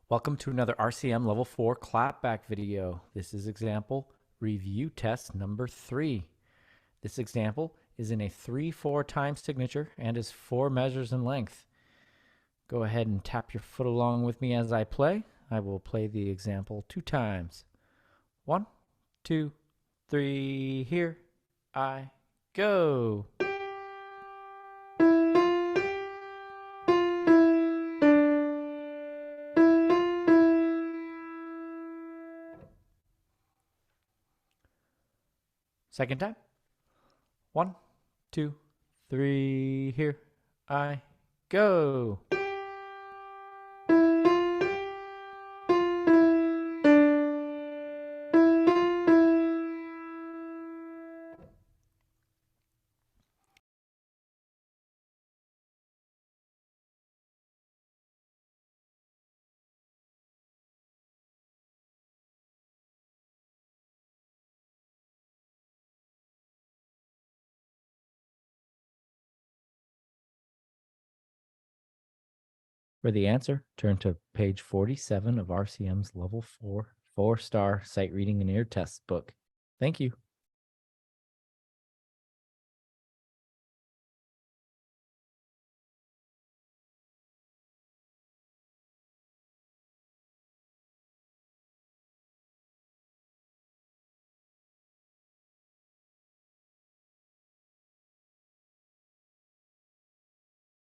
Welcome to another RCM Level 4 Clapback video. This is example review test number 3. This example is in a 3/4 time signature and is 4 measures in length. Go ahead and tap your foot along with me as I play. I will play the example 2 times. 1, 2, 3, here I go. Second time. 1, 2, 3, here I go. For the answer, turn to page 47 of RCM's Level 4 4-star Sight Reading and Ear Test book. Thank you.